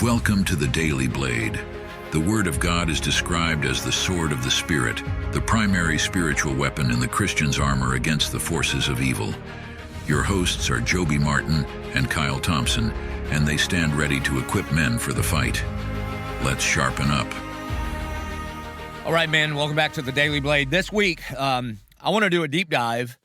Welcome to the Daily Blade. The Word of God is described as the sword of the Spirit, the primary spiritual weapon in the Christian's armor against the forces of evil. Your hosts are Joby Martin and Kyle Thompson, and they stand ready to equip men for the fight. Let's sharpen up. All right, man, welcome back to the Daily Blade. This week, I want to do a deep dive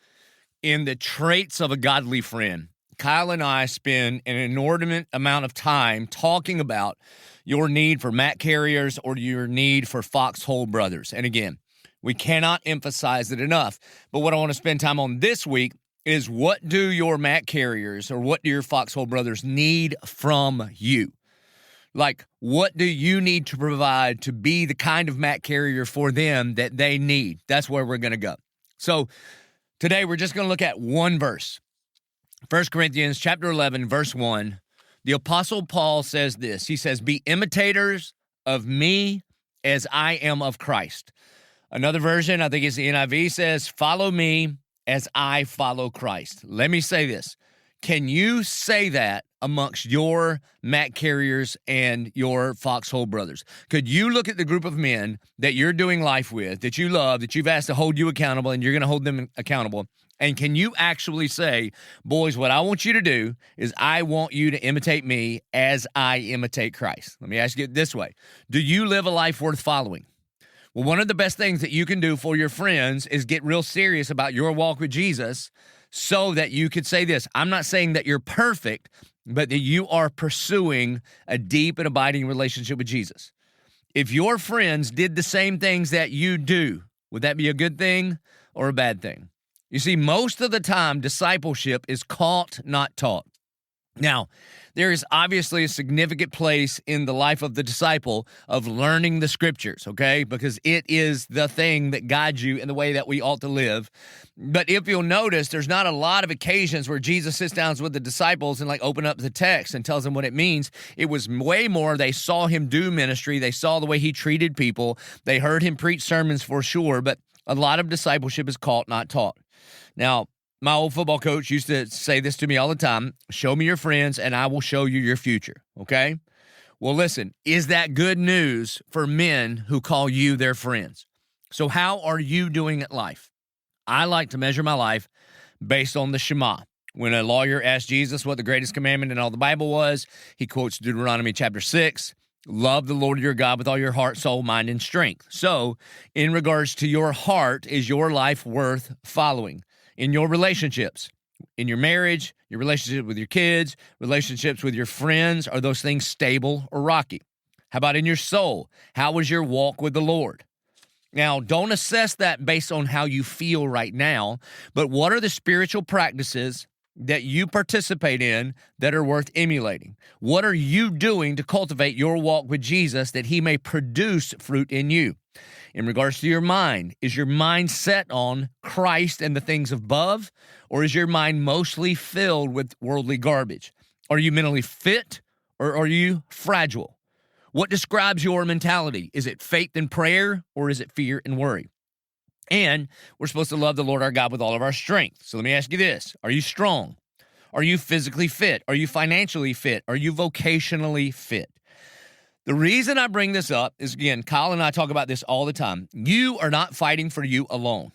in the traits of a godly friend. Kyle and I spend an inordinate amount of time talking about your need for mat carriers or your need for foxhole brothers. And again, we cannot emphasize it enough. But what I want to spend time on this week is, what do your mat carriers or what do your foxhole brothers need from you? Like, what do you need to provide to be the kind of mat carrier for them that they need? That's where we're going to go. So today we're just going to look at one verse. 1 Corinthians chapter 11, verse 1, the Apostle Paul says this. He says, "Be imitators of me as I am of Christ." Another version, I think it's the NIV, says, "Follow me as I follow Christ." Let me say this. Can you say that amongst your mat carriers and your foxhole brothers? Could you look at the group of men that you're doing life with, that you love, that you've asked to hold you accountable, and you're going to hold them accountable, and can you actually say, boys, what I want you to do is I want you to imitate me as I imitate Christ? Let me ask you it this way. Do you live a life worth following? Well, one of the best things that you can do for your friends is get real serious about your walk with Jesus so that you could say this. I'm not saying that you're perfect, but that you are pursuing a deep and abiding relationship with Jesus. If your friends did the same things that you do, would that be a good thing or a bad thing? You see, most of the time, discipleship is caught, not taught. Now, there is obviously a significant place in the life of the disciple of learning the scriptures, okay? Because it is the thing that guides you in the way that we ought to live. But if you'll notice, there's not a lot of occasions where Jesus sits down with the disciples and open up the text and tells them what it means. It was way more they saw him do ministry. They saw the way he treated people. They heard him preach sermons for sure, but a lot of discipleship is caught, not taught. Now, my old football coach used to say this to me all the time: show me your friends and I will show you your future, okay? Well, listen, is that good news for men who call you their friends? So how are you doing at life? I like to measure my life based on the Shema. When a lawyer asked Jesus what the greatest commandment in all the Bible was, he quotes Deuteronomy chapter 6, "Love the Lord your God with all your heart, soul, mind, and strength." So in regards to your heart, is your life worth following? In your relationships, in your marriage, your relationship with your kids, relationships with your friends, are those things stable or rocky? How about in your soul? How was your walk with the Lord? Now, don't assess that based on how you feel right now, but what are the spiritual practices that you participate in that are worth emulating? What are you doing to cultivate your walk with Jesus that he may produce fruit in you? In regards to your mind, is your mind set on Christ and the things above, or is your mind mostly filled with worldly garbage? Are you mentally fit, or are you fragile? What describes your mentality? Is it faith and prayer, or is it fear and worry? And we're supposed to love the Lord our God with all of our strength. So let me ask you this. Are you strong? Are you physically fit? Are you financially fit? Are you vocationally fit? The reason I bring this up is, again, Kyle and I talk about this all the time. You are not fighting for you alone.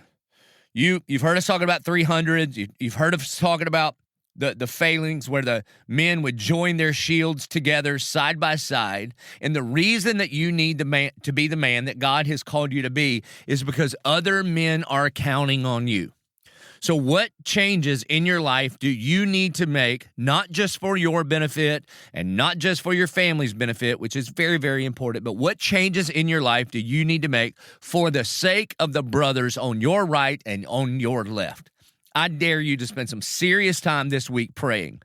You've heard us talking about 300s. You've heard us talking about the failings where the men would join their shields together side by side. And the reason that you need to be the man that God has called you to be is because other men are counting on you. So what changes in your life do you need to make, not just for your benefit and not just for your family's benefit, which is very, very important, but what changes in your life do you need to make for the sake of the brothers on your right and on your left? I dare you to spend some serious time this week praying.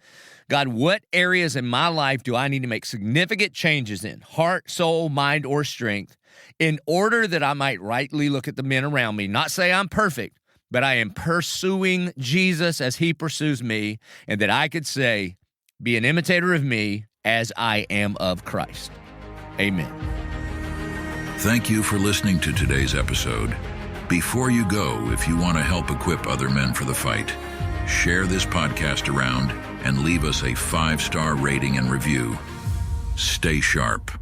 God, what areas in my life do I need to make significant changes in, heart, soul, mind, or strength, in order that I might rightly look at the men around me, not say I'm perfect, but I am pursuing Jesus as he pursues me, and that I could say, be an imitator of me as I am of Christ. Amen. Thank you for listening to today's episode. Before you go, if you want to help equip other men for the fight, share this podcast around and leave us a 5-star rating and review. Stay sharp.